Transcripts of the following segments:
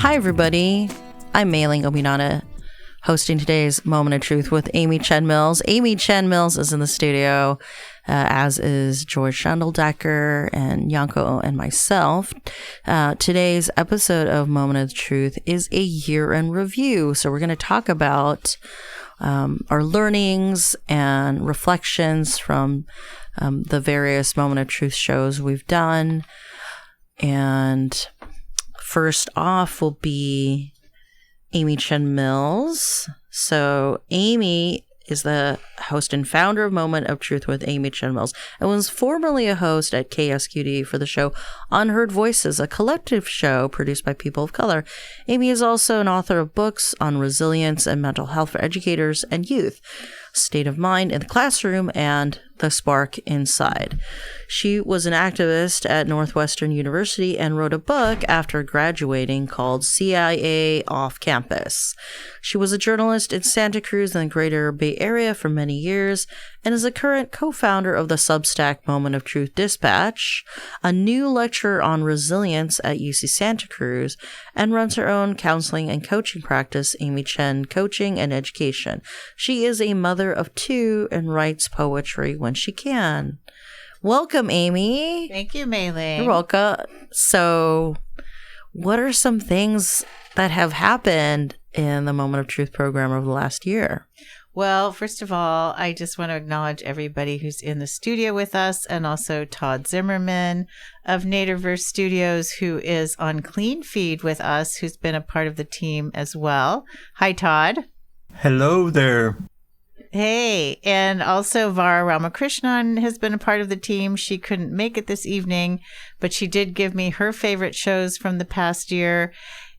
Hi, everybody. I'm Mailing Ominata, hosting today's Moment of Truth with Amy Chen Mills. Amy Chen Mills is in the studio, as is George Schandeldecker and Yanko and myself. Today's episode of Moment of Truth is a year in review. So we're going to talk about our learnings and reflections from the various Moment of Truth shows we've done. And first off will be Amy Chen Mills. So Amy is the host and founder of Moment of Truth with Amy Chen Mills and was formerly a host at KSQD for the show Unheard Voices, a collective show produced by people of color. Amy is also an author of books on resilience and mental health for educators and youth, State of Mind in the Classroom, and The Spark Inside. She was an activist at Northwestern University and wrote a book after graduating called CIA Off Campus. She was a journalist in Santa Cruz and the Greater Bay Area for many years and is a current co-founder of the Substack Moment of Truth Dispatch, a new lecturer on resilience at UC Santa Cruz, and runs her own counseling and coaching practice, Amy Chen Coaching and Education. She is a mother of two and writes poetry when she can. Welcome, Amy. Thank you, Mei-Ling. You're welcome. So, what are some things that have happened in the Moment of Truth program over the last year? Well, first of all, I just want to acknowledge everybody who's in the studio with us, and also Todd Zimmerman of Nativeverse Studios, who is on Clean Feed with us, who's been a part of the team as well. Hi, Todd. Hello there. Hey, and also Vara Ramakrishnan has been a part of the team. She couldn't make it this evening, but she did give me her favorite shows from the past year.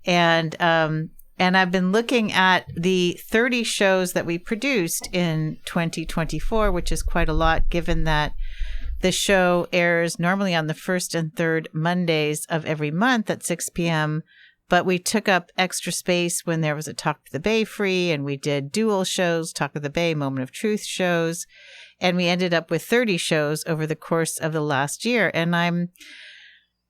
And I've been looking at the 30 shows that we produced in 2024, which is quite a lot, given that the show airs normally on the first and third Mondays of every month at 6 p.m., but we took up extra space when there was a Talk to the Bay free, and we did dual shows, Talk of the Bay, Moment of Truth shows, and we ended up with 30 shows over the course of the last year. And I'm,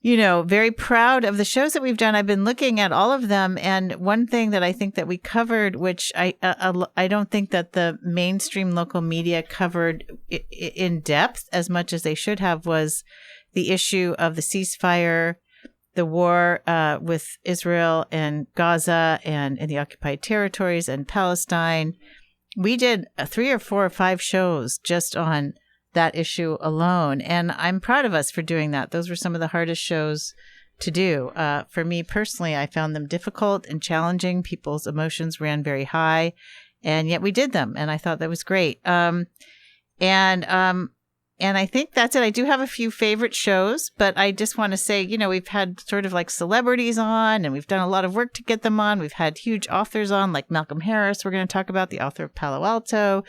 very proud of the shows that we've done. I've been looking at all of them, and one thing that I think that we covered, which I don't think that the mainstream local media covered in depth as much as they should have, was the issue of the ceasefire, the war with Israel and Gaza and in the occupied territories and Palestine. We did 3 or 4 or 5 shows just on that issue alone. And I'm proud of us for doing that. Those were some of the hardest shows to do. For me personally, I found them difficult and challenging. People's emotions ran very high, and yet we did them. And I thought that was great. And I think that's it. I do have a few favorite shows, but I just want to say, we've had sort of like celebrities on, and we've done a lot of work to get them on. We've had huge authors on, like Malcolm Harris. We're going to talk about, the author of Palo Alto.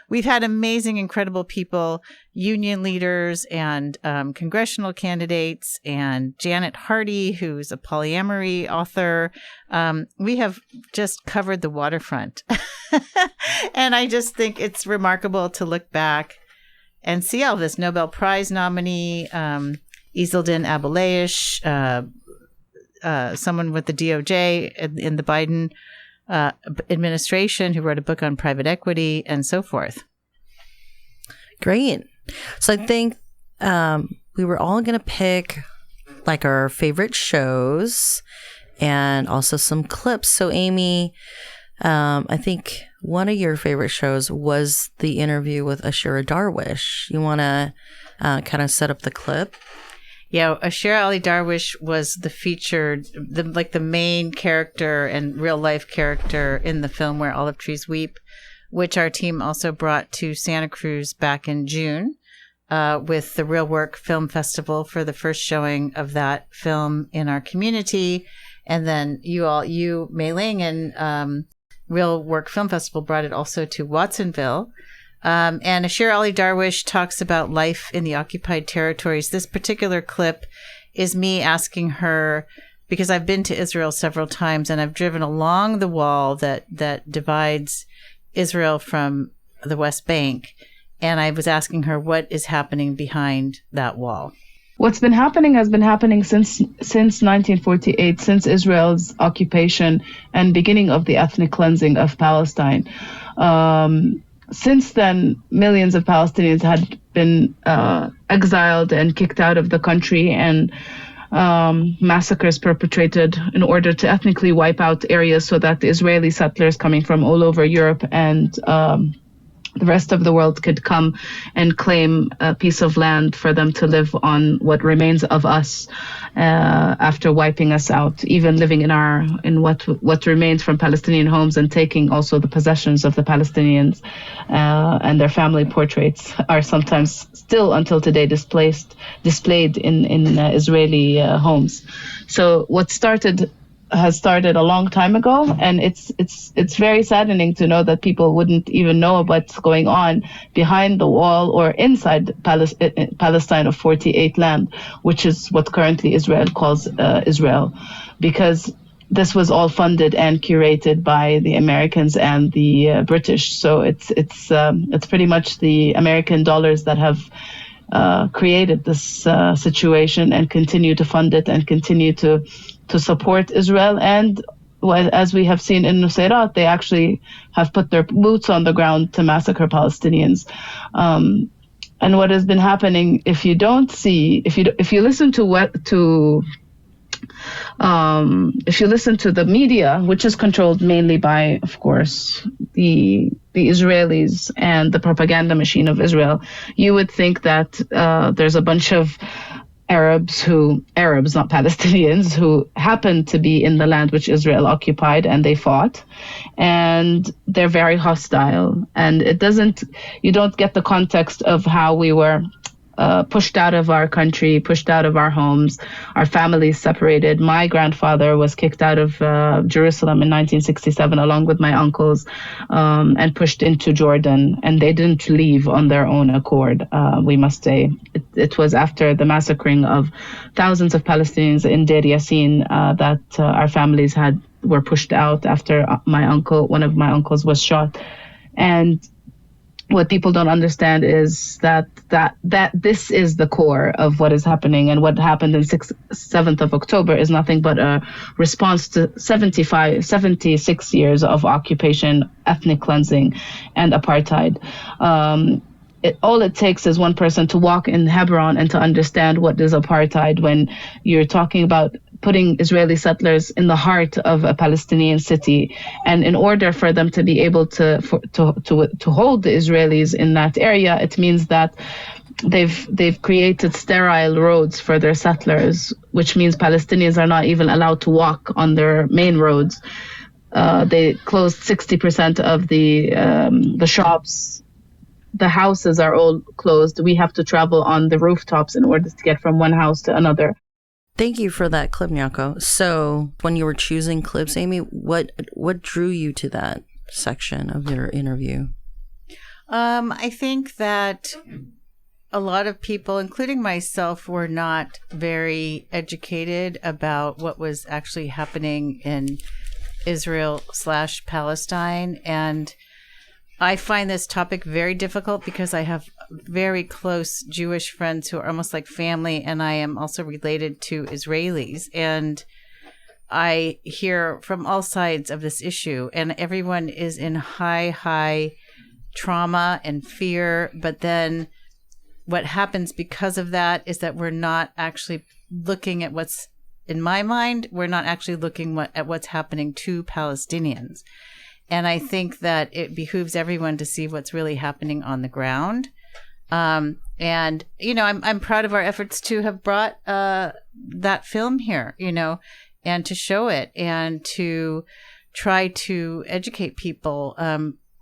We've had amazing, incredible people, union leaders and congressional candidates, and Janet Hardy, who's a polyamory author. We have just covered the waterfront. And I just think it's remarkable to look back and see all this. Nobel Prize nominee, Izzeldin Abuelaish, someone with the DOJ in the Biden administration who wrote a book on private equity, and so forth. Great. So I think we were all going to pick like our favorite shows and also some clips. So Amy, I think one of your favorite shows was the interview with Ashira Darwish. You want to kind of set up the clip? Yeah, Ashira Ali Darwish was the featured, the main character and real life character in the film Where Olive Trees Weep, which our team also brought to Santa Cruz back in June with the Real Work Film Festival for the first showing of that film in our community. And then you, Mei-Ling, and Real Work Film Festival brought it also to Watsonville. And Ashira Ali Darwish talks about life in the occupied territories. This particular clip is me asking her, because I've been to Israel several times and I've driven along the wall that divides Israel from the West Bank. And I was asking her what is happening behind that wall. what's been happening has been happening since 1948, since Israel's occupation and beginning of the ethnic cleansing of Palestine. Since then, millions of Palestinians had been exiled and kicked out of the country, and massacres perpetrated in order to ethnically wipe out areas so that the Israeli settlers coming from all over Europe and the rest of the world could come and claim a piece of land for them to live on what remains of us after wiping us out, even living in what remains from Palestinian homes and taking also the possessions of the Palestinians, and their family portraits are sometimes still until today displayed in Israeli homes. So what has started a long time ago, and it's very saddening to know that people wouldn't even know what's going on behind the wall or inside Palestine of 48 land, which is what currently Israel calls Israel, because this was all funded and curated by the Americans and the British. So it's pretty much the American dollars that have created this situation and continue to fund it and continue to support Israel. And as we have seen in Nusayrat, they actually have put their boots on the ground to massacre Palestinians. And what has been happening, if you listen to the media, which is controlled mainly by, of course, the Israelis and the propaganda machine of Israel, you would think that there's a bunch of Arabs, not Palestinians, who happened to be in the land which Israel occupied, and they fought, and they're very hostile. And you don't get the context of how we were pushed out of our country, pushed out of our homes, our families separated. My grandfather was kicked out of Jerusalem in 1967 along with my uncles, and pushed into Jordan, and they didn't leave on their own accord, we must say. It was after the massacring of thousands of Palestinians in Deir Yassin that our families were pushed out after one of my uncles was shot. And what people don't understand is that this is the core of what is happening, and what happened in 7th of October is nothing but a response to 76 years of occupation, ethnic cleansing, and apartheid. All it takes is one person to walk in Hebron and to understand what is apartheid when you're talking about putting Israeli settlers in the heart of a Palestinian city. And in order for them to be able to hold the Israelis in that area, it means that they've created sterile roads for their settlers, which means Palestinians are not even allowed to walk on their main roads. They closed 60% of the shops. The houses are all closed. We have to travel on the rooftops in order to get from one house to another. Thank you for that clip, Nyako. So when you were choosing clips, Amy, what drew you to that section of your interview? I think that a lot of people, including myself, were not very educated about what was actually happening in Israel/Palestine. And I find this topic very difficult because I have very close Jewish friends who are almost like family, and I am also related to Israelis. And I hear from all sides of this issue, and everyone is in high trauma and fear. But then what happens because of that is that we're not actually looking at what's, in my mind, we're not actually looking at what's happening to Palestinians. And I think that it behooves everyone to see what's really happening on the ground. And, I'm proud of our efforts to have brought that film here, and to show it and to try to educate people.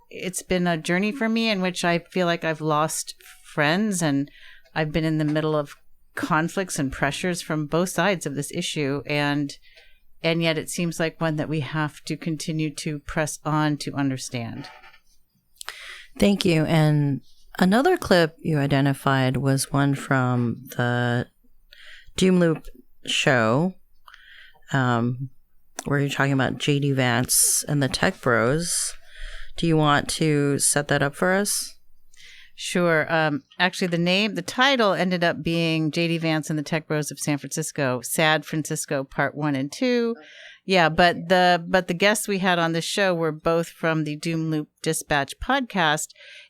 It's been a journey for me in which I feel like I've lost friends, and I've been in the middle of conflicts and pressures from both sides of this issue. And yet it seems like one that we have to continue to press on to understand. Thank you. And another clip you identified was one from the Doom Loop show, where you're talking about JD Vance and the Tech Bros. Do you want to set that up for us? Sure. Actually, the title ended up being J.D. Vance and the Tech Bros of San Francisco, Sad Francisco Part 1 and 2. Yeah, but the guests we had on the show were both from the Doom Loop Dispatch podcast.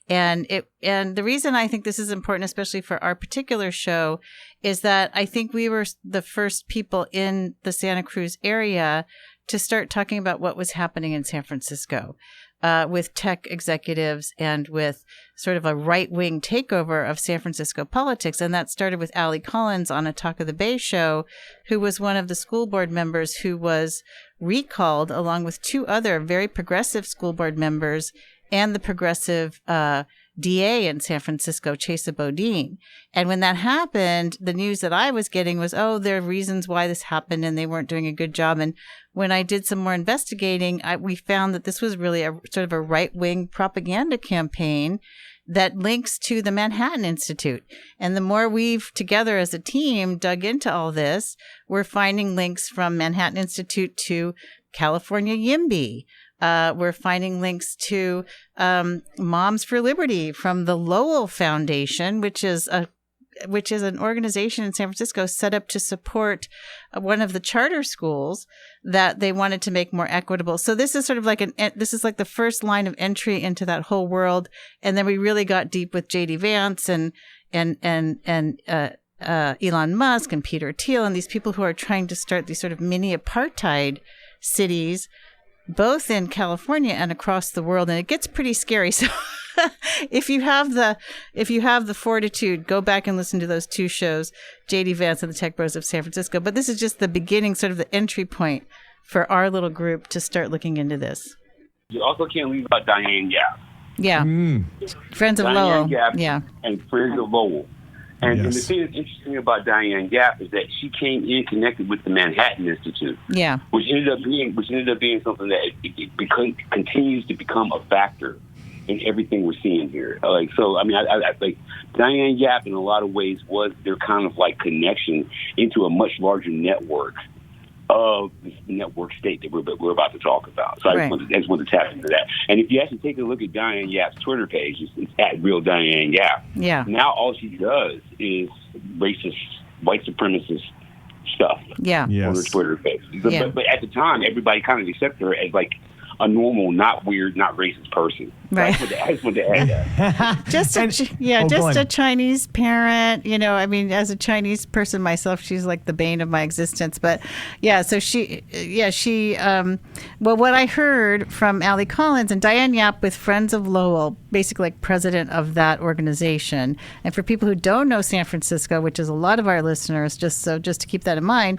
And the reason I think this is important, especially for our particular show, is that I think we were the first people in the Santa Cruz area to start talking about what was happening in San Francisco. With tech executives and with sort of a right-wing takeover of San Francisco politics. And that started with Allie Collins on a Talk of the Bay show, who was one of the school board members who was recalled along with two other very progressive school board members and the progressive DA in San Francisco, Chesa Bodine. And when that happened, the news that I was getting was, there are reasons why this happened and they weren't doing a good job. And when I did some more investigating, we found that this was really a sort of a right-wing propaganda campaign that links to the Manhattan Institute. And the more we've together as a team dug into all this, we're finding links from Manhattan Institute to California YIMBY. We're finding links to Moms for Liberty from the Lowell Foundation, which is an organization in San Francisco set up to support one of the charter schools that they wanted to make more equitable. So this is sort of like this is like the first line of entry into that whole world. And then we really got deep with J.D. Vance and Elon Musk and Peter Thiel and these people who are trying to start these sort of mini apartheid cities, both in California and across the world. And it gets pretty scary. So if you have the fortitude, go back and listen to those two shows, J.D. Vance and the Tech Bros of San Francisco. But this is just the beginning, sort of the entry point for our little group to start looking into this. You also can't leave out Diane Yap. Yeah. Friends of Diane Lowell. Yap Yeah. And Friends of Lowell. And Yes. the thing that's interesting about Diane Yap is that she came in connected with the Manhattan Institute, Yeah. which ended up being something that it continues to become a factor in everything we're seeing here. I think Diane Yap in a lot of ways was their kind of like connection into a much larger network of this network state that we're about to talk about. So I just want to tap into that. And if you actually take a look at Diane Yap's Twitter page, it's at Real Diane Yap. Yeah. Now all she does is racist, white supremacist stuff Yeah. Yes. on her Twitter page. Yeah. But at the time, everybody kind of accepted her as like a normal, not weird, not racist person. Right. So I just want to add that. Just a Chinese parent, as a Chinese person myself, she's like the bane of my existence. But what I heard from Allie Collins and Diane Yap with Friends of Lowell, basically like president of that organization. And for people who don't know San Francisco, which is a lot of our listeners, just to keep that in mind,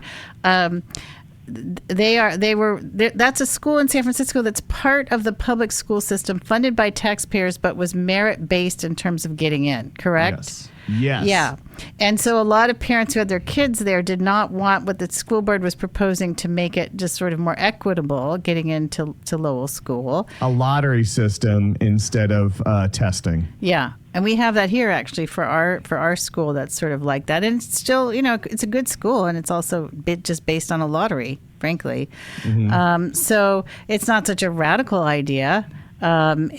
that's a school in San Francisco that's part of the public school system funded by taxpayers, but was merit-based in terms of getting in, correct? Yes. Yeah. And so a lot of parents who had their kids there did not want what the school board was proposing to make it just sort of more equitable, getting into Lowell School. A lottery system instead of testing. Yeah. And we have that here actually for our school that's sort of like that. And it's still, it's a good school and it's also just based on a lottery, frankly. Mm-hmm. So it's not such a radical idea. And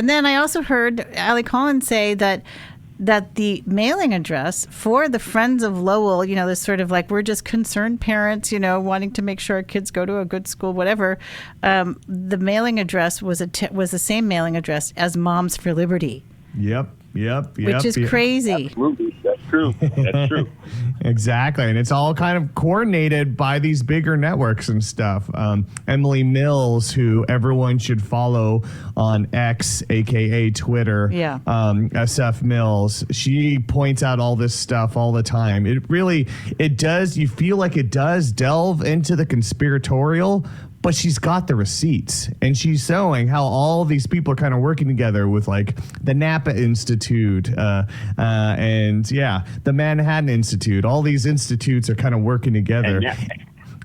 then I also heard Allie Collins say that the mailing address for the Friends of Lowell, this sort of like, we're just concerned parents, wanting to make sure our kids go to a good school, whatever. The mailing address was the same mailing address as Moms for Liberty. Yep. Which is crazy. Absolutely. That's true. That's true. Exactly. And it's all kind of coordinated by these bigger networks and stuff. Emily Mills, who everyone should follow on X, a.k.a. Twitter, SF Mills, she points out all this stuff all the time. It does, you feel like it does delve into the conspiratorial, but she's got the receipts and she's showing how all these people are kind of working together with like the Napa Institute the Manhattan Institute. All these institutes are kind of working together.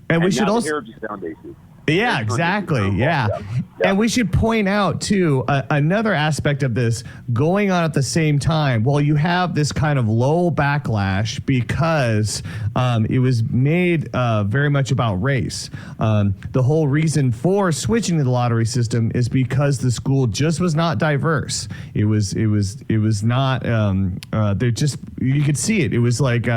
And we should also the Heritage Foundation. Yeah, exactly. Yeah. And we should point out, too, another aspect of this going on at the same time. Well, you have this kind of low backlash because it was made very much about race. The whole reason for switching to the lottery system is because the school just was not diverse. It was not, they're just, you could see it. It was like,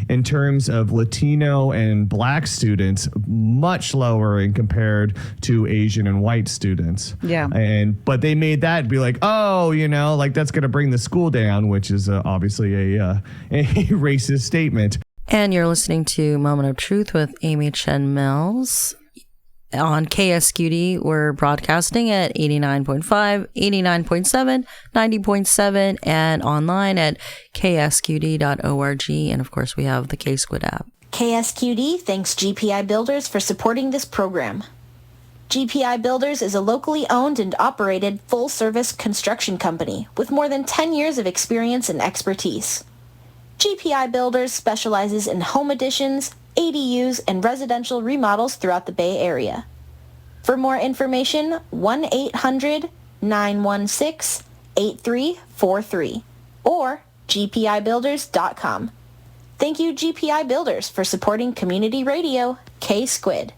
in terms of Latino and Black students, much lower in compared to Asian and white students. Yeah. But they made that be like, oh, like that's going to bring the school down, which is obviously a racist statement. And you're listening to Moment of Truth with Amy Chen Mills. On KSQD, we're broadcasting at 89.5, 89.7, 90.7, and online at ksqd.org. And of course, we have the K-Squid app. KSQD thanks GPI Builders for supporting this program. GPI Builders is a locally owned and operated full-service construction company with more than 10 years of experience and expertise. GPI Builders specializes in home additions, ADUs, and residential remodels throughout the Bay Area. For more information, 1-800-916-8343 or gpibuilders.com. Thank you, GPI Builders, for supporting community radio K-Squid.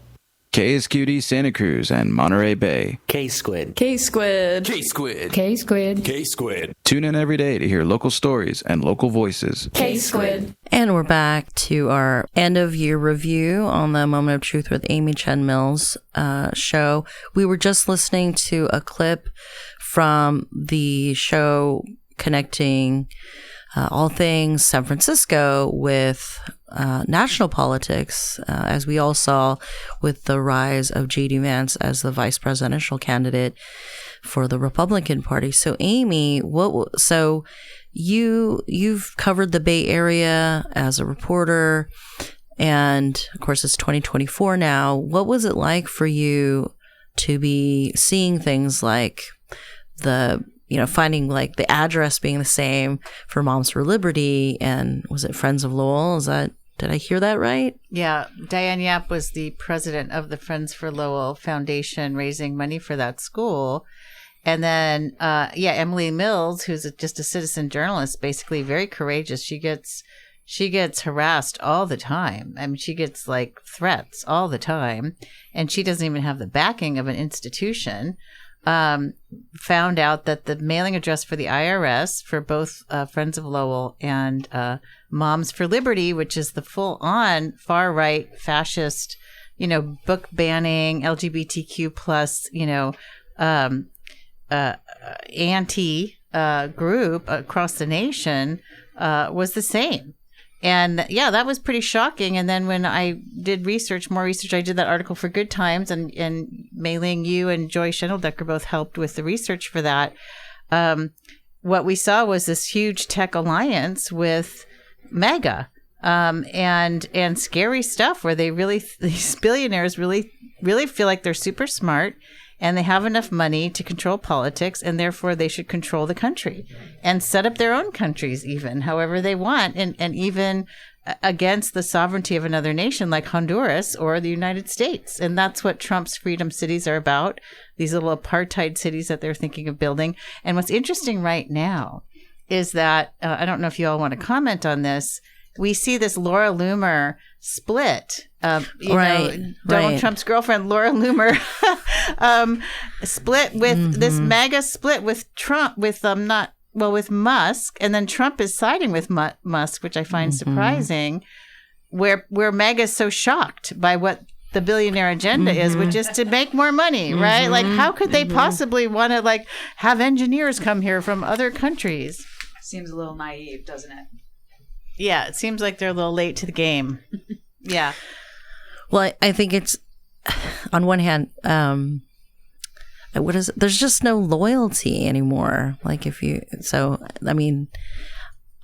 KSQD Santa Cruz and Monterey Bay. K-Squid. K-Squid. K-Squid. K-Squid. K-Squid. Tune in every day to hear local stories and local voices. K-Squid. And we're back to our end of year review on the Moment of Truth with Amy Chen Mills show. We were just listening to a clip from the show connecting all things San Francisco with national politics, as we all saw with the rise of J.D. Vance as the vice presidential candidate for the Republican Party. So, Amy, you've covered the Bay Area as a reporter, and of course, it's 2024 now. What was it like for you to be seeing things like finding like the address being the same for Moms for Liberty, and was it Friends of Lowell? Did I hear that right? Yeah. Diane Yap was the president of the Friends for Lowell Foundation, raising money for that school. And then, Emily Mills, who's just a citizen journalist, basically very courageous. She gets harassed all the time. I mean, she gets like threats all the time, and she doesn't even have the backing of an institution. Found out that the mailing address for the IRS for both Friends of Lowell and Moms for Liberty, which is the full-on far-right fascist, book banning, LGBTQ plus, anti group across the nation, was the same. And that was pretty shocking. And then when I did more research, I did that article for Good Times, and Mei Ling, you and Joy Schendeldecker both helped with the research for that. What we saw was this huge tech alliance with MAGA, and scary stuff where these billionaires really feel like they're super smart, and they have enough money to control politics, and therefore they should control the country and set up their own countries even however they want, and even against the sovereignty of another nation like Honduras or the United States. And that's what Trump's freedom cities are about, these little apartheid cities that they're thinking of building. And what's interesting right now is that, I don't know if you all want to comment on this, we see this Laura Loomer split. Donald Trump's girlfriend, Laura Loomer, split with this MAGA split with Trump, with Musk, and then Trump is siding with Musk, which I find surprising. Where MAGA is so shocked by what the billionaire agenda is, which is to make more money, right? Like, how could they possibly want to have engineers come here from other countries? Seems a little naive, doesn't it? Yeah, it seems like they're a little late to the game. Yeah. Well, I think it's, on one hand, there's just no loyalty anymore. I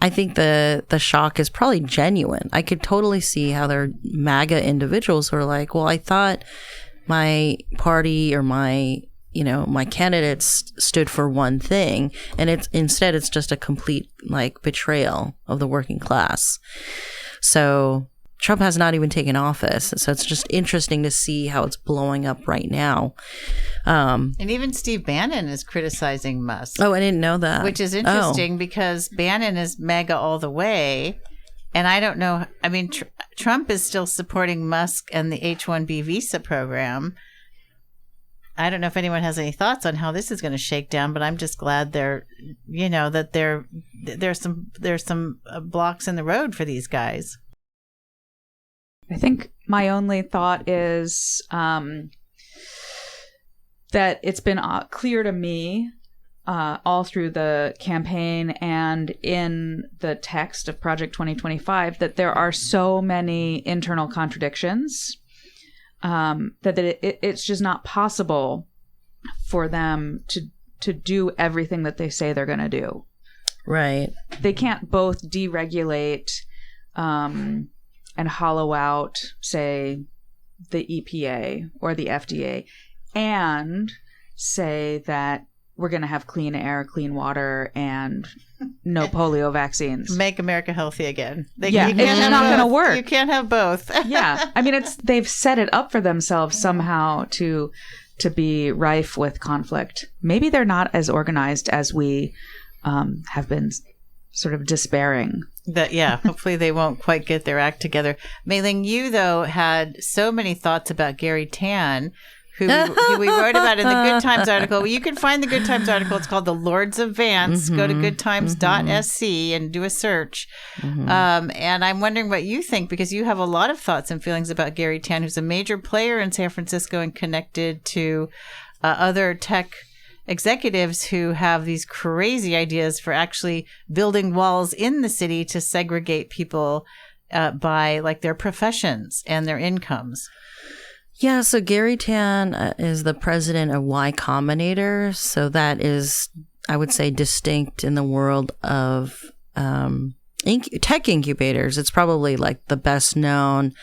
think the shock is probably genuine. I could totally see how there are MAGA individuals who are like, well, I thought my party or my candidates stood for one thing, and instead it's just a complete betrayal of the working class. So Trump has not even taken office. So it's just interesting to see how it's blowing up right now. And even Steve Bannon is criticizing Musk. Oh, I didn't know that. Which is interesting because Bannon is MAGA all the way. And I don't know. I mean, Trump is still supporting Musk and the H-1B visa program. I don't know if anyone has any thoughts on how this is going to shake down, but I'm just glad there's some blocks in the road for these guys. I think my only thought is that it's been clear to me all through the campaign and in the text of Project 2025 that there are so many internal contradictions that it's just not possible for them to do everything that they say they're going to do. Right. They can't both deregulate and hollow out, say, the EPA or the FDA and say that we're going to have clean air, clean water, and no polio vaccines. Make America healthy again. It's not going to work. You can't have both. Yeah. I mean, they've set it up for themselves somehow to be rife with conflict. Maybe they're not as organized as we have been sort of despairing. Hopefully they won't quite get their act together. Mei-Ling, you, though, had so many thoughts about Gary Tan, who we wrote about in the Good Times article. Well, you can find the Good Times article. It's called The Lords of Vance. Go to goodtimes.sc and do a search. And I'm wondering what you think, because you have a lot of thoughts and feelings about Gary Tan, who's a major player in San Francisco and connected to other tech executives who have these crazy ideas for actually building walls in the city to segregate people by like their professions and their incomes. Yeah, so Gary Tan is the president of Y Combinator. So that is, I would say, distinct in the world of tech incubators. It's probably like the best known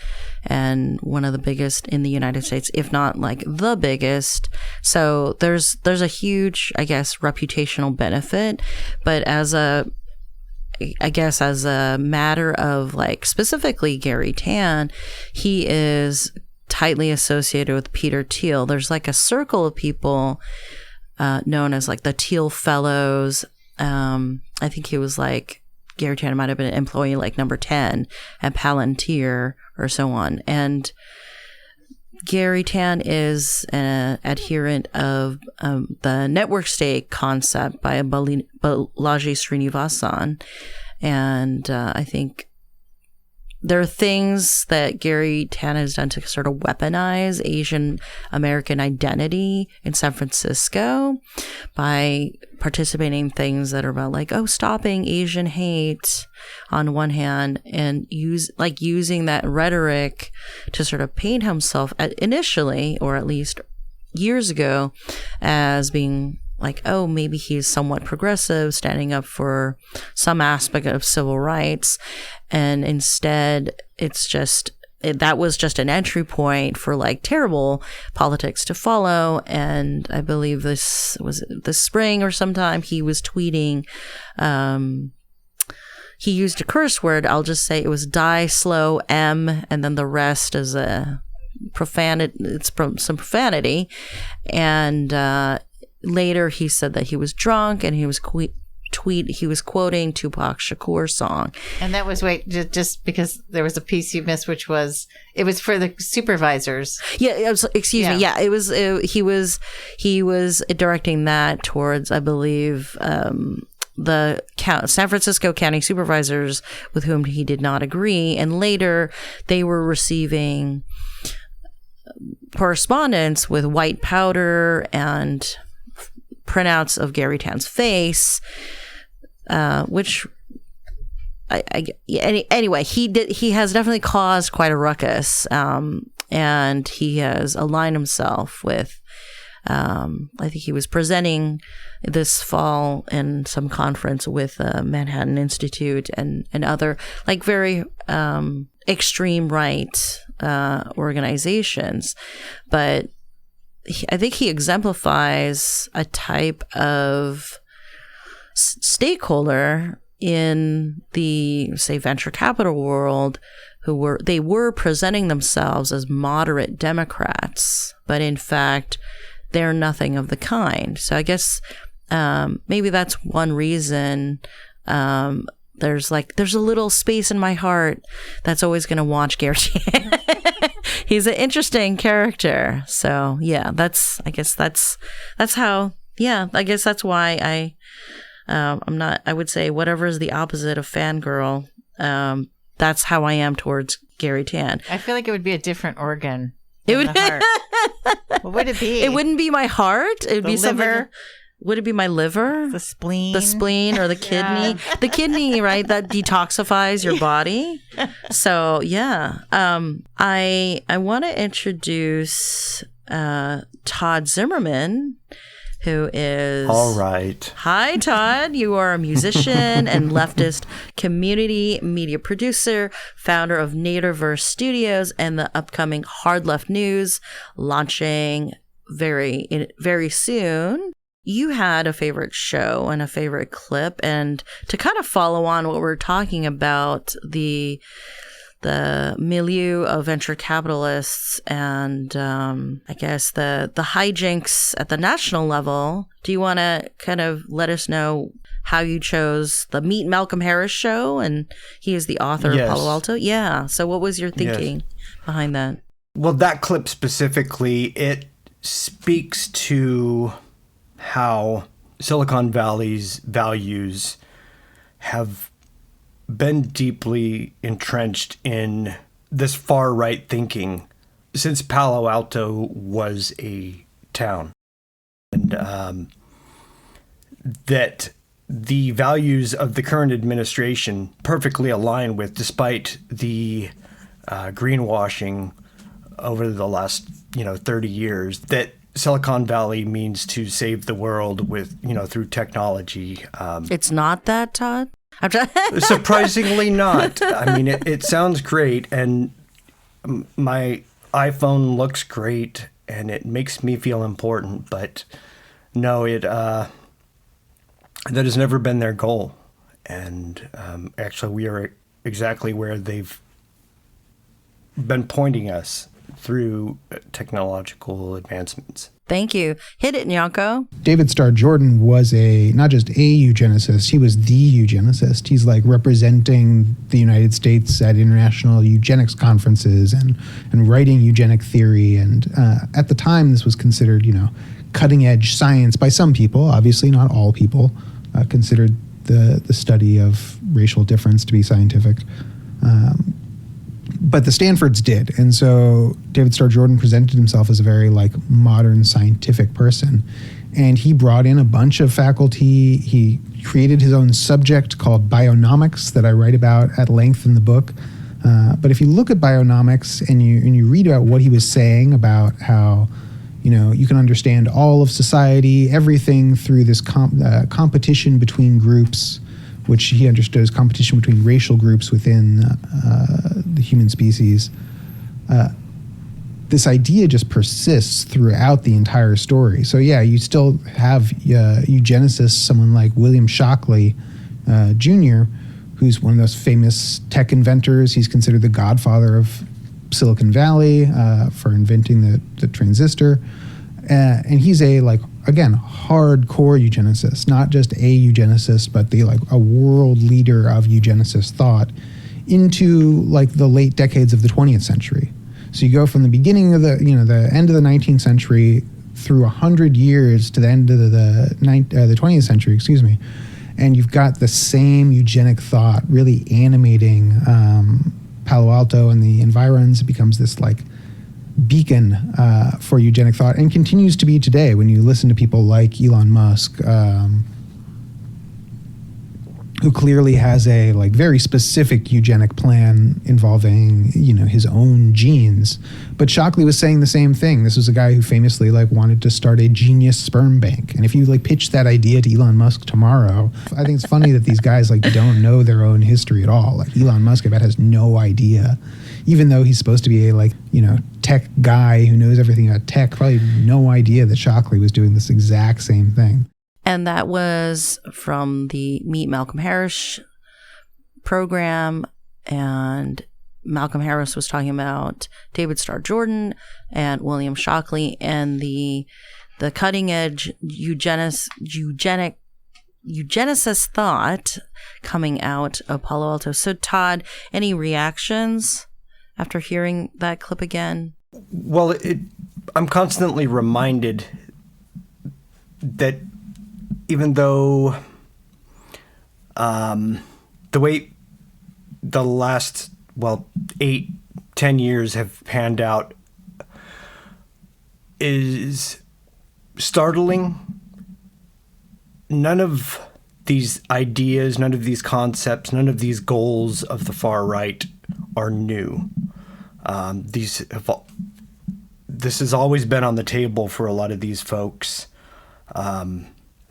and one of the biggest in the United States, if not like the biggest. So there's a huge, I guess, reputational benefit. But as a matter of like specifically Gary Tan, he is tightly associated with Peter Thiel. There's like a circle of people known as like the Thiel Fellows. I think he was like, Gary Tan might have been an employee like number 10 at Palantir or so on. And Gary Tan is an adherent of the network state concept by Balaji Srinivasan. And I think there are things that Gary Tan has done to sort of weaponize Asian American identity in San Francisco by participating in things that are about like, stopping Asian hate on one hand, and using that rhetoric to sort of paint himself initially, or at least years ago, as being like, maybe he's somewhat progressive, standing up for some aspect of civil rights. And instead, that was just an entry point for like terrible politics to follow. And I believe this was this spring or sometime he was tweeting, he used a curse word. I'll just say it was die slow M, and then the rest is a profanity. It's some profanity. And, later, he said that he was drunk and he was he was quoting Tupac Shakur's song. And that was just because there was a piece you missed, which was it was for the supervisors. Yeah, excuse me. Yeah, it was he was directing that towards, I believe, the San Francisco County supervisors with whom he did not agree, and later they were receiving correspondence with white powder and printouts of Gary Tan's face, which anyway, he has definitely caused quite a ruckus, and he has aligned himself with, I think he was presenting this fall in some conference with Manhattan Institute and other like very extreme right organizations, but I think he exemplifies a type of stakeholder in the, say, venture capital world they were presenting themselves as moderate Democrats, but in fact, they're nothing of the kind. So I guess maybe that's one reason there's a little space in my heart that's always going to watch Gary Chan. He's an interesting character. So yeah, I guess that's why I'm not, I would say whatever is the opposite of fangirl, that's how I am towards Gary Tan. I feel like it would be a different organ. It would. The heart. What would it be? It wouldn't be my heart. It would be liver. something. Would it be my liver? The spleen? The spleen or the kidney? Yeah. The kidney, right? That detoxifies your body. So, yeah. I want to introduce Todd Zimmerman, who is... All right. Hi, Todd. You are a musician and leftist community media producer, founder of Naderverse Studios and the upcoming Hard Left News, launching very soon. You had a favorite show and a favorite clip, and to kind of follow on what we're talking about, the milieu of venture capitalists and I guess the hijinks at the national level, do you want to kind of let us know how you chose the Meet Malcolm Harris show? And he is the author of Palo Alto. Yeah. So what was your thinking behind that? Well, that clip specifically, it speaks to how Silicon Valley's values have been deeply entrenched in this far-right thinking since Palo Alto was a town. And that the values of the current administration perfectly align with, despite the greenwashing over the last 30 years, that Silicon Valley means to save the world with, through technology. It's not that, Todd? Surprisingly not. I mean, it sounds great, and my iPhone looks great, and it makes me feel important, but no, that has never been their goal. And actually, we are exactly where they've been pointing us through technological advancements. Thank you. Hit it, Nyako. David Starr Jordan was not just a eugenicist, he was the eugenicist. He's like representing the United States at international eugenics conferences and writing eugenic theory. And at the time, this was considered, cutting edge science by some people, obviously not all people, considered the study of racial difference to be scientific. But the Stanfords did. And so David Starr Jordan presented himself as a very modern scientific person. And he brought in a bunch of faculty. He created his own subject called bionomics that I write about at length in the book. But if you look at bionomics and you read about what he was saying about how, you can understand all of society, everything through this competition between groups, which he understood as competition between racial groups within the human species. This idea just persists throughout the entire story. So yeah, you still have eugenicists, someone like William Shockley Jr., who's one of those famous tech inventors. He's considered the godfather of Silicon Valley for inventing the transistor. And he's again, hardcore eugenicist, not just a eugenicist, but a world leader of eugenicist thought into the late decades of the 20th century. So you go from the beginning of the end of the 19th century through 100 years to the end of the 20th century, and you've got the same eugenic thought really animating Palo Alto and the environs. It becomes this beacon for eugenic thought, and continues to be today when you listen to people like Elon Musk, who clearly has a very specific eugenic plan involving his own genes. But Shockley was saying the same thing. This was a guy who famously wanted to start a genius sperm bank. And if you pitch that idea to Elon Musk tomorrow, I think it's funny that these guys don't know their own history at all. Elon Musk, I bet, has no idea. Even though he's supposed to be a tech guy who knows everything about tech, probably no idea that Shockley was doing this exact same thing. And that was from the Meet Malcolm Harris program. And Malcolm Harris was talking about David Starr Jordan and William Shockley and the cutting edge eugenicist thought coming out of Palo Alto. So Todd, any reactions after hearing that clip again? Well, I'm constantly reminded that even though the way the last 8-10 years have panned out is startling, none of these ideas, none of these concepts, none of these goals of the far right are new. This has always been on the table for a lot of these folks.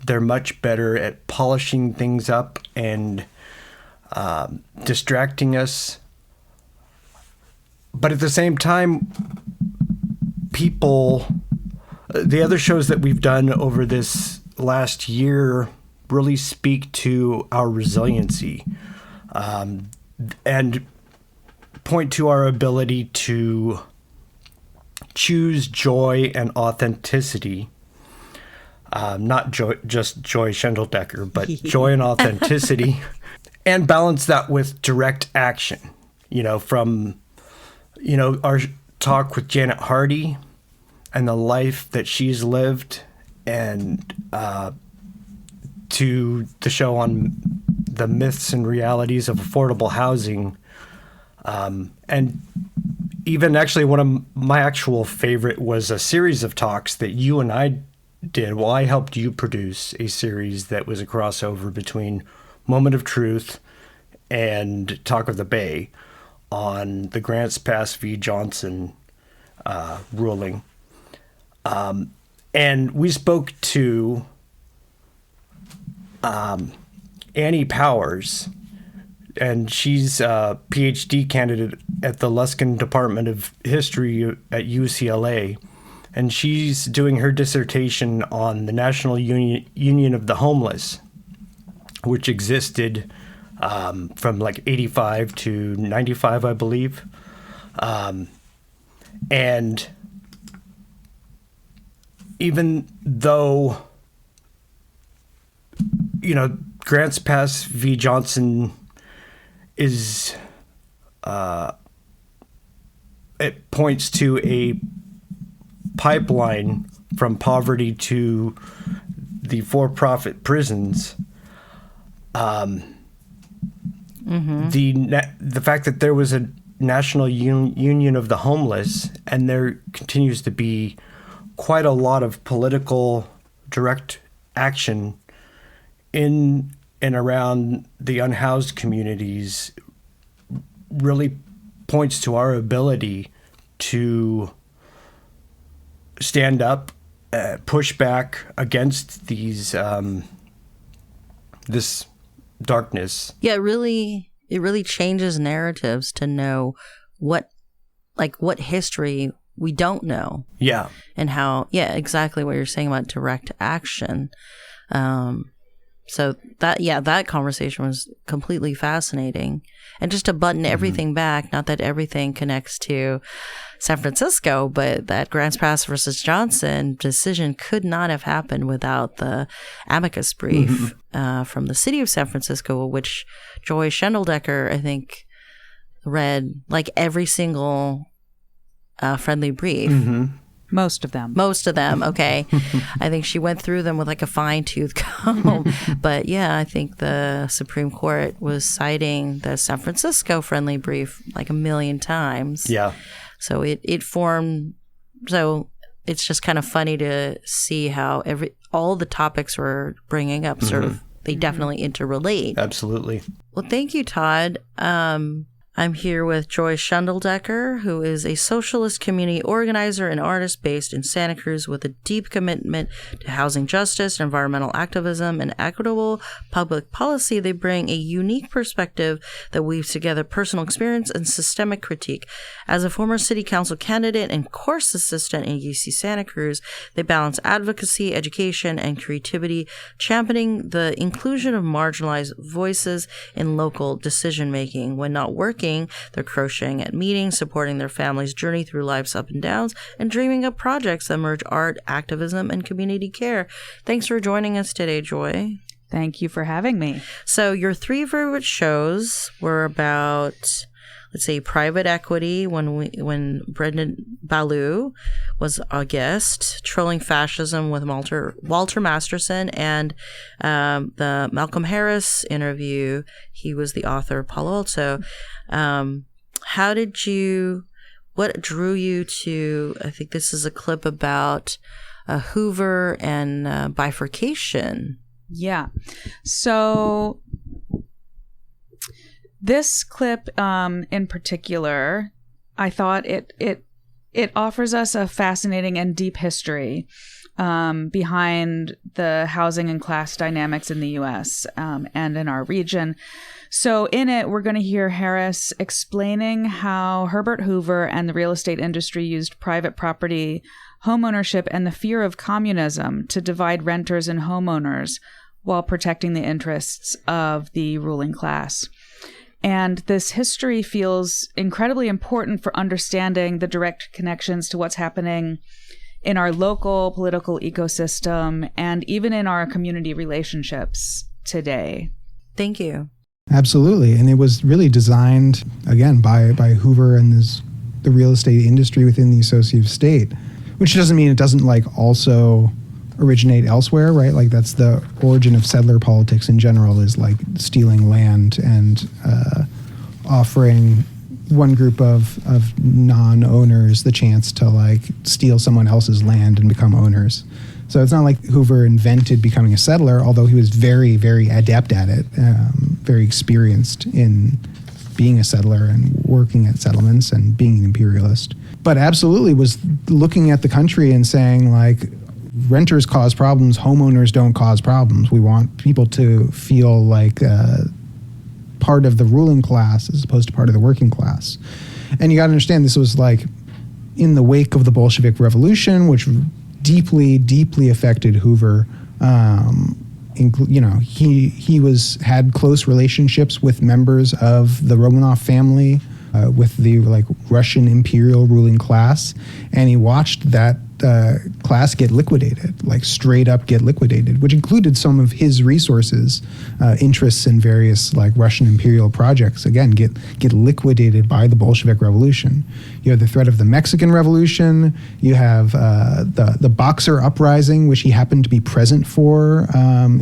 They're much better at polishing things up and distracting us. But at the same time, the other shows that we've done over this last year really speak to our resiliency and point to our ability to choose joy and authenticity. Not just Joy Schendeldecker, but joy and authenticity, and balance that with direct action. From our talk with Janet Hardy and the life that she's lived, and to the show on the myths and realities of affordable housing, and even actually one of my actual favorite was a series of talks that you and I did. Well, I helped you produce a series that was a crossover between Moment of Truth and Talk of the Bay on the Grants Pass v. Johnson ruling. And we spoke to Annie Powers, and she's a PhD candidate at the Luskin Department of History at UCLA. And she's doing her dissertation on the National Union of the Homeless, which existed from 85 to 95, I believe. And even though, Grants Pass v. Johnson is, it points to a pipeline from poverty to the for-profit prisons. The fact that there was a National Union of the Homeless, and there continues to be quite a lot of political direct action in and around the unhoused communities, really points to our ability to stand up, push back against these this darkness. Yeah, it really changes narratives to know what history we don't know. Yeah. And how, exactly what you're saying about direct action. So that conversation was completely fascinating. And just to button everything back, not that everything connects to San Francisco, but that Grants Pass versus Johnson decision could not have happened without the amicus brief from the city of San Francisco, which Joy Schendeldecker, I think, read every single friendly brief. Most of them. Okay. I think she went through them with a fine-tooth comb. But I think the Supreme Court was citing the San Francisco friendly brief a million times. Yeah. So it formed. So it's just kind of funny to see how all the topics we're bringing up sort of, they definitely interrelate. Absolutely. Well, thank you, Todd. I'm here with Joy Schendeldecker, who is a socialist community organizer and artist based in Santa Cruz with a deep commitment to housing justice, environmental activism, and equitable public policy. They bring a unique perspective that weaves together personal experience and systemic critique. As a former city council candidate and course assistant in UC Santa Cruz, they balance advocacy, education, and creativity, championing the inclusion of marginalized voices in local decision-making. When not working working. They're crocheting at meetings, supporting their family's journey through life's up and downs, and dreaming up projects that merge art, activism, and community care. Thanks for joining us today, Joy. Thank you for having me. So your 3 favorite shows were about, let's say, private equity when Brendan Ballou was a guest, Trolling Fascism with Walter Masterson, and the Malcolm Harris interview. He was the author of Palo Alto. What drew you to, I think this is a clip about Hoover and bifurcation. Yeah. So this clip in particular, I thought it offers us a fascinating and deep history behind the housing and class dynamics in the U.S. And in our region. So in it, we're going to hear Harris explaining how Herbert Hoover and the real estate industry used private property, homeownership, and the fear of communism to divide renters and homeowners while protecting the interests of the ruling class. And this history feels incredibly important for understanding the direct connections to what's happening in our local political ecosystem and even in our community relationships today. Thank you. Absolutely. And it was really designed, again, by Hoover and the real estate industry within the associative state, which doesn't mean it doesn't also originate elsewhere, right? Like that's the origin of settler politics in general, is like stealing land and offering one group of non-owners the chance to steal someone else's land and become owners. So it's not like Hoover invented becoming a settler, although he was very, very adept at it, very experienced in being a settler and working at settlements and being an imperialist. But absolutely was looking at the country and saying renters cause problems, homeowners don't cause problems. We want people to feel like part of the ruling class as opposed to part of the working class. And you got to understand, this was in the wake of the Bolshevik Revolution, which deeply, deeply affected Hoover. He had close relationships with members of the Romanov family, with the Russian imperial ruling class, and he watched that class get liquidated, straight up get liquidated, which included some of his resources, interests in various Russian imperial projects, again, get liquidated by the Bolshevik Revolution. You have the threat of the Mexican Revolution. You have the Boxer Uprising, which he happened to be present for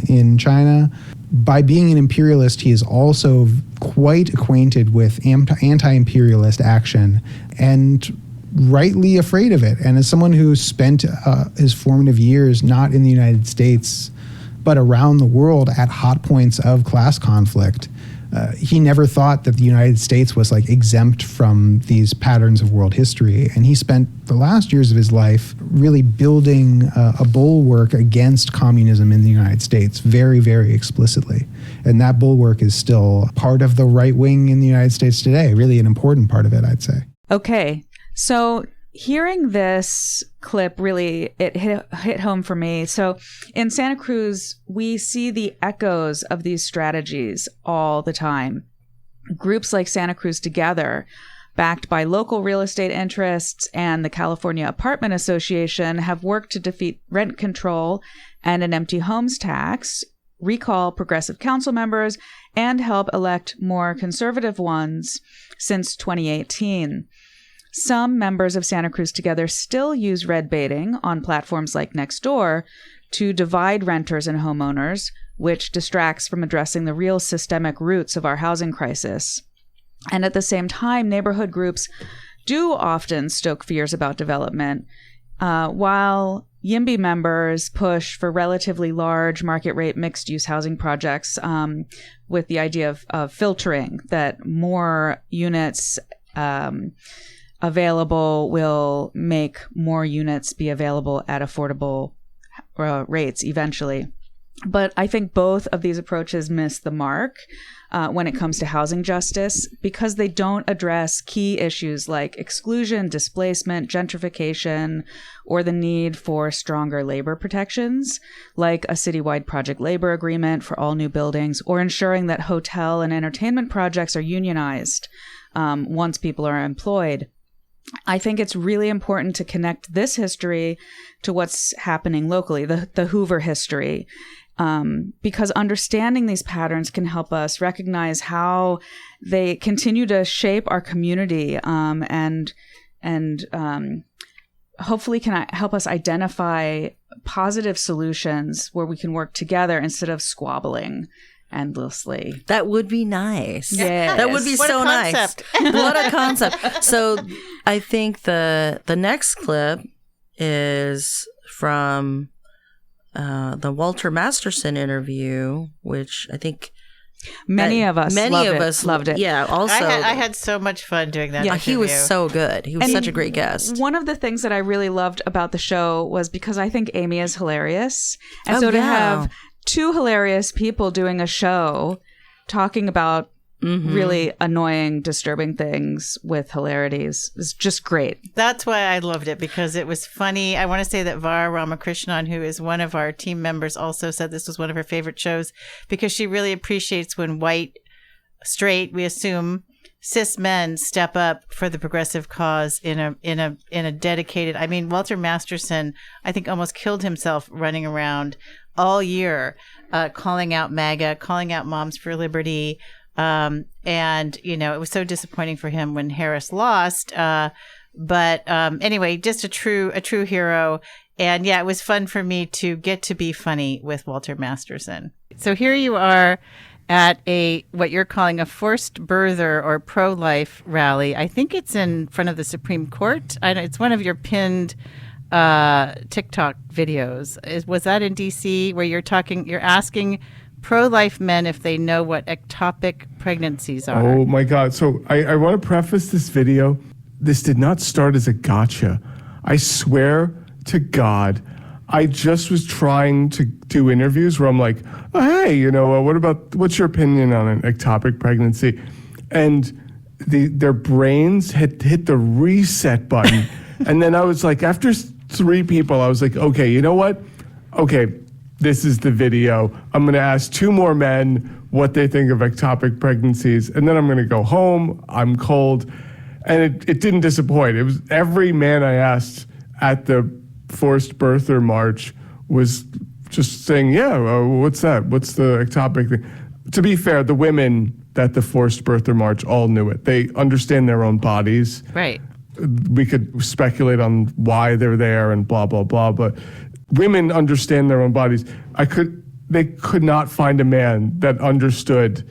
in China. By being an imperialist, he is also quite acquainted with anti-imperialist action and rightly afraid of it. And as someone who spent his formative years not in the United States, but around the world at hot points of class conflict, he never thought that the United States was exempt from these patterns of world history. And he spent the last years of his life really building a bulwark against communism in the United States very, very explicitly. And that bulwark is still part of the right wing in the United States today, really an important part of it, I'd say. Okay. So hearing this clip really, it hit home for me. So in Santa Cruz, we see the echoes of these strategies all the time. Groups like Santa Cruz Together, backed by local real estate interests and the California Apartment Association, have worked to defeat rent control and an empty homes tax, recall progressive council members, and help elect more conservative ones since 2018. Some members of Santa Cruz Together still use red baiting on platforms like Nextdoor to divide renters and homeowners, which distracts from addressing the real systemic roots of our housing crisis. And at the same time, neighborhood groups do often stoke fears about development, while YIMBY members push for relatively large market-rate mixed-use housing projects with the idea of filtering, that more units available will make more units be available at affordable rates eventually. But I think both of these approaches miss the mark when it comes to housing justice, because they don't address key issues like exclusion, displacement, gentrification, or the need for stronger labor protections, like a citywide project labor agreement for all new buildings, or ensuring that hotel and entertainment projects are unionized. once people are employed. I think it's really important to connect this history to what's happening locally, the Hoover history, because understanding these patterns can help us recognize how they continue to shape our community, and hopefully can help us identify positive solutions where we can work together instead of squabbling endlessly. That would be nice. Yeah, that would be so nice. What a concept. So I think the next clip is from the Walter Masterson interview, which I think many of us loved it. Yeah. Also, I had so much fun doing that. Yeah, interview. he was so good. He was such a great guest. One of the things that I really loved about the show was because I think Amy is hilarious. And to have two hilarious people doing a show talking about really annoying, disturbing things with hilarities is just great. That's why I loved it, because it was funny. I want to say that Vara Ramakrishnan, who is one of our team members, also said this was one of her favorite shows because she really appreciates when white, straight, we assume, cis men step up for the progressive cause in a dedicated. I mean, Walter Masterson, I think, almost killed himself running around all year, calling out MAGA, calling out Moms for Liberty. And, you know, it was so disappointing for him when Harris lost. But anyway, just a true hero. And yeah, it was fun for me to get to be funny with Walter Masterson. So here you are at what you're calling a forced birther or pro-life rally. I think it's in front of the Supreme Court. It's one of your pinned TikTok videos. Was that in DC where you're asking pro-life men if they know what ectopic pregnancies are? Oh my God. So I want to preface this video. This did not start as a gotcha. I swear to God, I just was trying to do interviews where I'm like, oh, hey, what's your opinion on an ectopic pregnancy? And their brains had hit the reset button. And then I was like, after 3 people, I was like, okay, you know what? Okay, this is the video. I'm going to ask 2 more men what they think of ectopic pregnancies. And then I'm going to go home. I'm cold. And it didn't disappoint. It was every man I asked at the forced birther march was just saying, yeah, what's that? What's the ectopic thing? To be fair, the women at the forced birther march all knew it. They understand their own bodies. Right. We could speculate on why they're there and blah, blah, blah. But women understand their own bodies. They could not find a man that understood.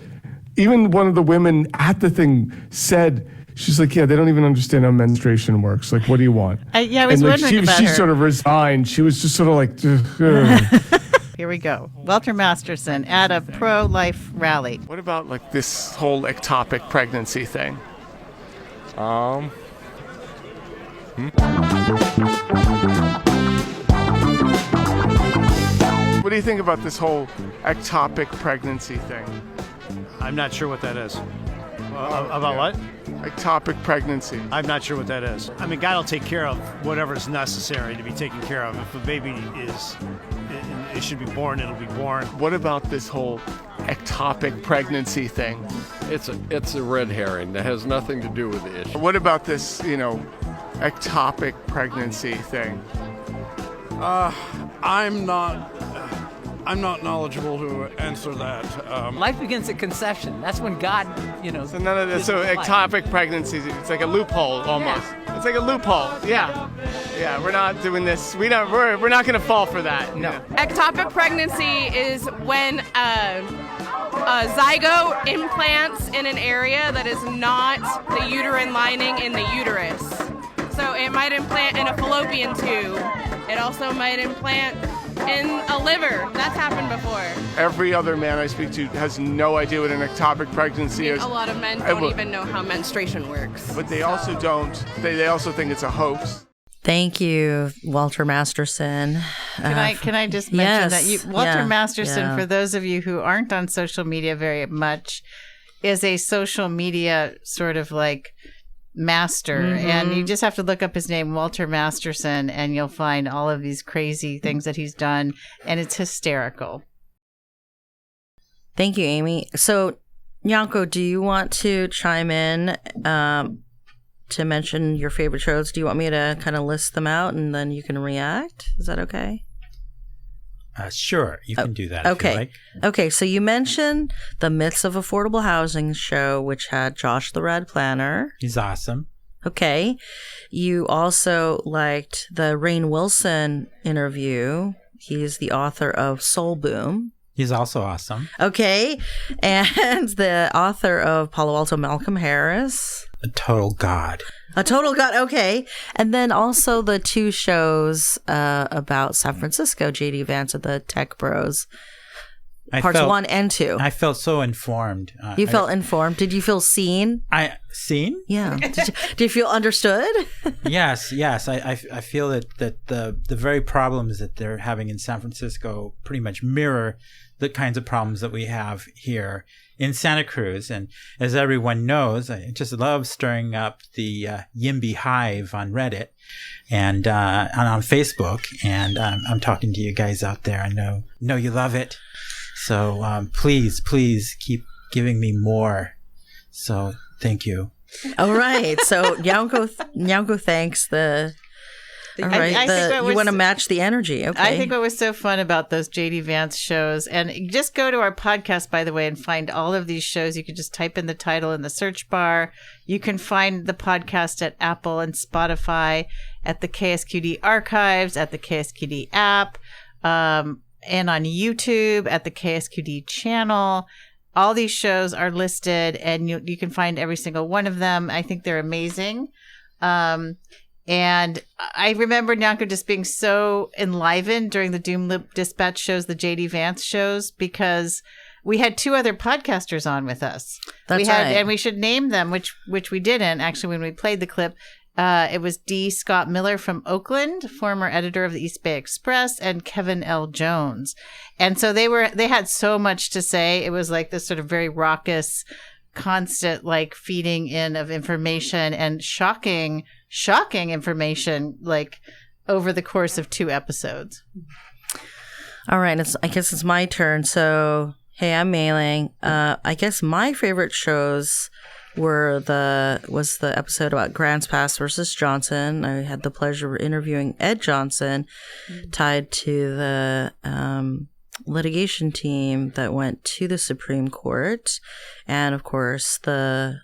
Even one of the women at the thing said, she's like, yeah, they don't even understand how menstruation works. Like, what do you want? I was wondering about her. She sort of resigned. She was just sort of like, ugh. Here we go. Walter Masterson at a pro-life rally. What about like this whole ectopic pregnancy thing? What do you think about this whole ectopic pregnancy thing? I'm not sure what that is. About what? Ectopic pregnancy. I'm not sure what that is. I mean, God will take care of whatever's necessary to be taken care of. If a baby it should be born, it'll be born. What about this whole ectopic pregnancy thing? It's a red herring. That has nothing to do with the issue. What about this, ectopic pregnancy thing? I'm not knowledgeable to answer that. Life begins at conception. That's when God, So none of this. So ectopic pregnancies, it's like a loophole almost. Yeah. It's like a loophole. Yeah. Yeah. We're not doing this. We're not going to fall for that. No. Ectopic pregnancy is when a zygote implants in an area that is not the uterine lining in the uterus. So it might implant in a fallopian tube. It also might implant in a liver. That's happened before. Every other man I speak to has no idea what an ectopic pregnancy is. A lot of men don't even know how menstruation works. But they also don't. They also think it's a hoax. Thank you, Walter Masterson. Can I just mention that Walter Masterson, for those of you who aren't on social media very much, is a social media sort of like master, and you just have to look up his name, Walter Masterson, and you'll find all of these crazy things that he's done, and it's hysterical. Thank you, Amy. So Yanko, do you want to chime in to mention your favorite shows? Do you want me to kind of list them out and then you can react? Is that okay? Sure, you can do that. Okay. If you like. Okay, so you mentioned the Myths of Affordable Housing show, which had Josh the Red Planner. He's awesome. Okay. You also liked the Rainn Wilson interview. He's the author of Soul Boom. He's also awesome. Okay. And the author of Palo Alto, Malcolm Harris. A total god. A total god. Okay. And then also the two shows about San Francisco, JD Vance and the Tech Bros. Parts 1 and 2. I felt so informed. You felt informed. Did you feel seen? Seen? Yeah. Did you feel understood? Yes. I feel that the very problems that they're having in San Francisco pretty much mirror the kinds of problems that we have here in Santa Cruz. And as everyone knows, I just love stirring up the YIMBY hive on Reddit and on Facebook. And I'm talking to you guys out there. I know you love it. So please keep giving me more. So thank you. All right. So Nyanko thanks the. All right. You want to match the energy. Okay. I think what was so fun about those JD Vance shows, and just go to our podcast, by the way, and find all of these shows. You could just type in the title in the search bar. You can find the podcast at Apple and Spotify, at the KSQD archives, at the KSQD app, and on YouTube at the KSQD channel. All these shows are listed, and you can find every single one of them. I think they're amazing. And I remember Nyanko just being so enlivened during the Doom Loop Dispatch shows, the JD Vance shows, because we had two other podcasters on with us. That's right. And we should name them, which we didn't actually when we played the clip. It was D. Scott Miller from Oakland, former editor of the East Bay Express, and Kevin L. Jones. And so they had so much to say. It was like this sort of very raucous, constant like feeding in of information and shocking information like over the course of 2 episodes. All right, I guess it's my turn. So, hey, I'm mailing. I guess my favorite shows was the episode about Grants Pass versus Johnson. I had the pleasure of interviewing Ed Johnson, tied to the litigation team that went to the Supreme Court, and of course the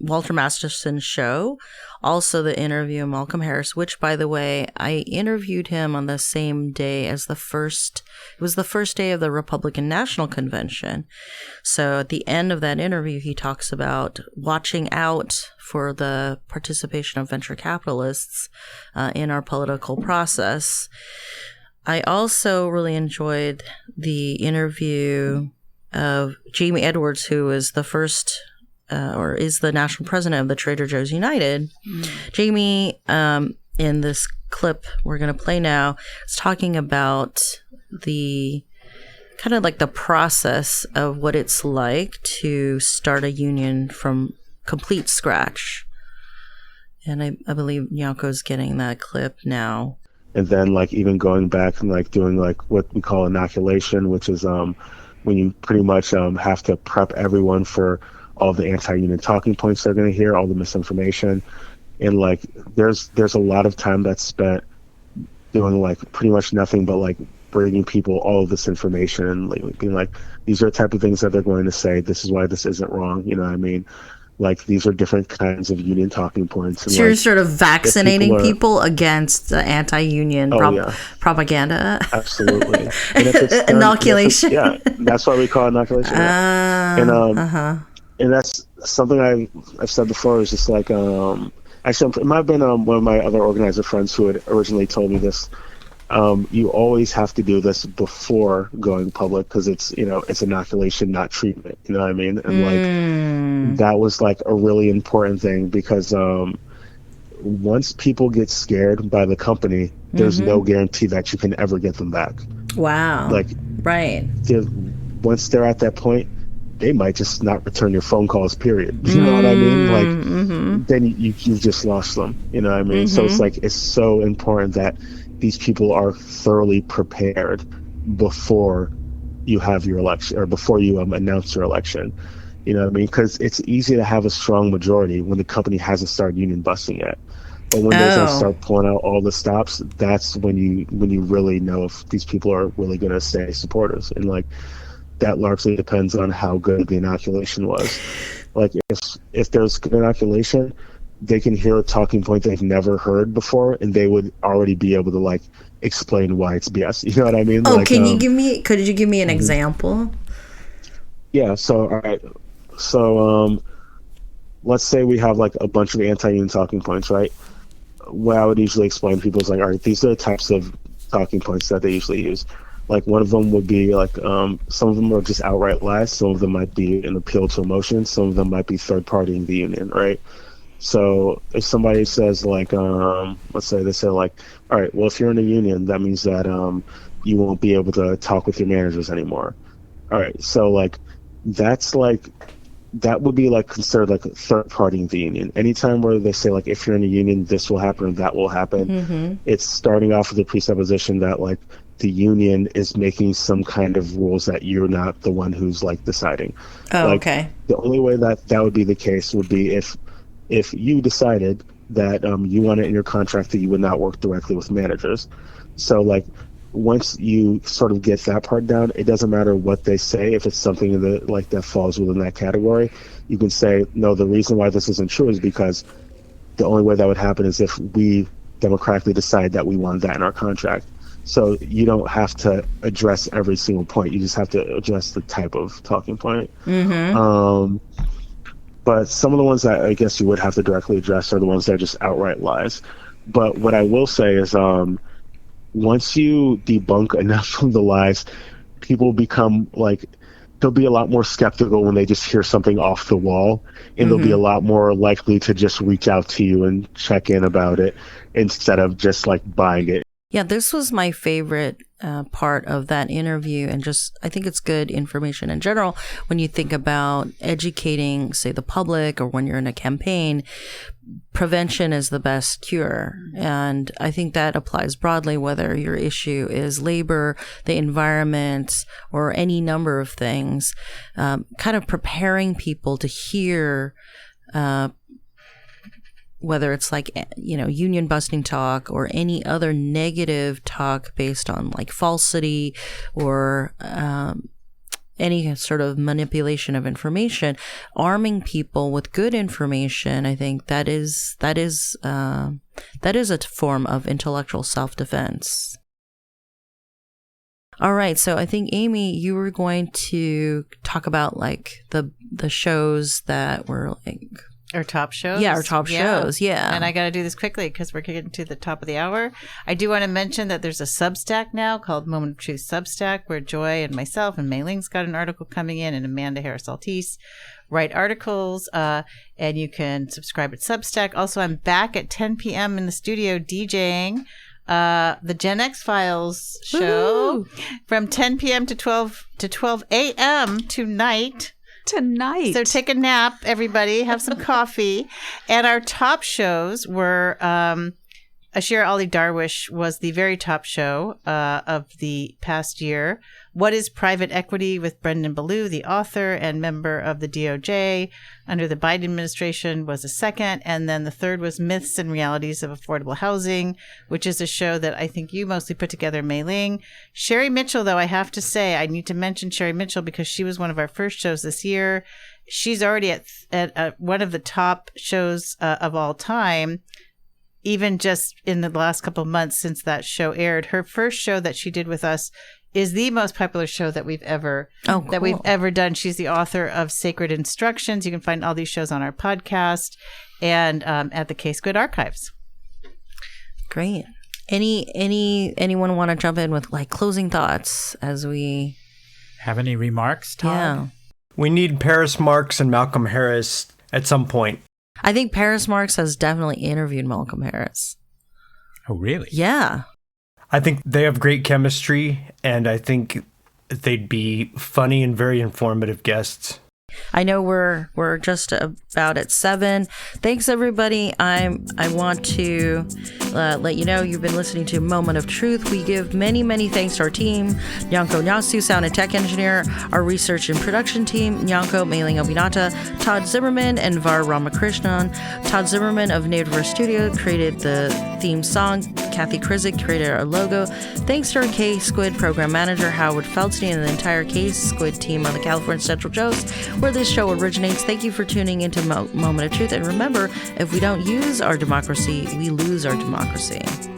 Walter Masterson show, also the interview of Malcolm Harris, which, by the way, I interviewed him on the same day as it was the first day of the Republican National Convention. So at the end of that interview, he talks about watching out for the participation of venture capitalists in our political process. I also really enjoyed the interview of Jamie Edwards, who is the first is the national president of the Trader Joe's United. Jamie, in this clip we're going to play now, is talking about the kind of like the process of what it's like to start a union from complete scratch. And I believe Nyanko's getting that clip now. And then like even going back and like doing like what we call inoculation, which is when you pretty much have to prep everyone for all the anti-union talking points they're going to hear, all the misinformation. And like there's a lot of time that's spent doing like pretty much nothing but like bringing people all of this information and like, being like, these are the type of things that they're going to say. This is why this isn't wrong. You know what I mean? Like these are different kinds of union talking points. And, so you're like, sort of vaccinating people against anti-union propaganda. Absolutely. And if it's inoculation. Yeah, that's why we call it inoculation. And that's something I've said before. Is just like actually it might have been one of my other organizer friends who had originally told me this. You always have to do this before going public because it's inoculation, not treatment. You know what I mean? And like that was like a really important thing because once people get scared by the company, there's no guarantee that you can ever get them back. Wow. Like right. Once they're at that point, they might just not return your phone calls, period. You know what I mean? Like then you've just lost them. You know what I mean? So it's like it's so important that these people are thoroughly prepared before you have your election or before you announce your election. You know what I mean? Because it's easy to have a strong majority when the company hasn't started union busting yet. But when they start pulling out all the stops, that's when you really know if these people are really going to stay supporters. And like that largely depends on how good the inoculation was. Like if there's good inoculation, they can hear a talking point they've never heard before, and they would already be able to like explain why it's BS. You know what I mean? Oh, like, could you give me an example? Yeah. So all right. So let's say we have like a bunch of anti-union talking points, right? What I would usually explain to people is like, all right, these are the types of talking points that they usually use. Like one of them would be like, some of them are just outright lies. Some of them might be an appeal to emotion. Some of them might be third partying the union, right? So if somebody says like, let's say they say like, all right, well, if you're in a union, that means that you won't be able to talk with your managers anymore. All right, so like that's like, that would be like considered like third partying the union. Anytime where they say like, if you're in a union, this will happen or that will happen, it's starting off with the presupposition that like the union is making some kind of rules that you're not the one who's like deciding. Oh, like, okay. The only way that would be the case would be if you decided that you wanted in your contract that you would not work directly with managers. So like once you sort of get that part down, it doesn't matter what they say. If it's something that like that falls within that category, you can say, no, the reason why this isn't true is because the only way that would happen is if we democratically decide that we want that in our contract. So you don't have to address every single point. You just have to address the type of talking point. But some of the ones that I guess you would have to directly address are the ones that are just outright lies. But what I will say is once you debunk enough of the lies, people become like, they'll be a lot more skeptical when they just hear something off the wall, and they'll be a lot more likely to just reach out to you and check in about it instead of just like buying it. Yeah, this was my favorite part of that interview, and just I think it's good information in general when you think about educating, say, the public, or when you're in a campaign. Prevention is the best cure, and I think that applies broadly whether your issue is labor, the environment, or any number of things. Kind of preparing people to hear whether it's like, you know, union busting talk or any other negative talk based on like falsity or any sort of manipulation of information, arming people with good information. I think that is a form of intellectual self-defense. All right, so I think Amy, you were going to talk about like the shows that were like our top shows? Yeah, our top shows, yeah. And I got to do this quickly because we're getting to the top of the hour. I do want to mention that there's a Substack now called Moment of Truth Substack, where Joy and myself and Mei Ling's got an article coming in, and Amanda Harris-Altice write articles, and you can subscribe at Substack. Also, I'm back at 10 p.m. in the studio DJing the Gen X Files show from 10 p.m. to 12 a.m. tonight. So take a nap, everybody. Have some coffee. And our top shows were Ashir Ali Darwish was the very top show of the past year. What is Private Equity with Brendan Ballou, the author and member of the DOJ under the Biden administration, was a second. And then the third was Myths and Realities of Affordable Housing, which is a show that I think you mostly put together, Mei Ling. Sherry Mitchell, though, I have to say, I need to mention Sherry Mitchell because she was one of our first shows this year. She's already at one of the top shows of all time. Even just in the last couple of months since that show aired, her first show that she did with us is the most popular show that we've ever done. She's the author of Sacred Instructions. You can find all these shows on our podcast and at the Case Good Archives. Great. Anyone want to jump in with like closing thoughts as we have any remarks, Todd? Yeah. We need Paris Marks and Malcolm Harris at some point. I think Paris Marks has definitely interviewed Malcolm Harris. Oh, really? Yeah. I think they have great chemistry, and I think they'd be funny and very informative guests. I know we're just about at 7. Thanks, everybody. I want to let you know you've been listening to Moment of Truth. We give many thanks to our team, Nyanko Nyasu, sound and tech engineer, our research and production team, Nyanko Mailing Obinata, Todd Zimmerman, and Var Ramakrishnan. Todd Zimmerman of Native Studio created the theme song. Kathy Krizik created our logo. Thanks to our K-Squid program manager, Howard Feldstein, and the entire K-Squid team on the California Central Coast, where this show originates. Thank you for tuning into Moment of Truth. And remember, if we don't use our democracy, we lose our democracy.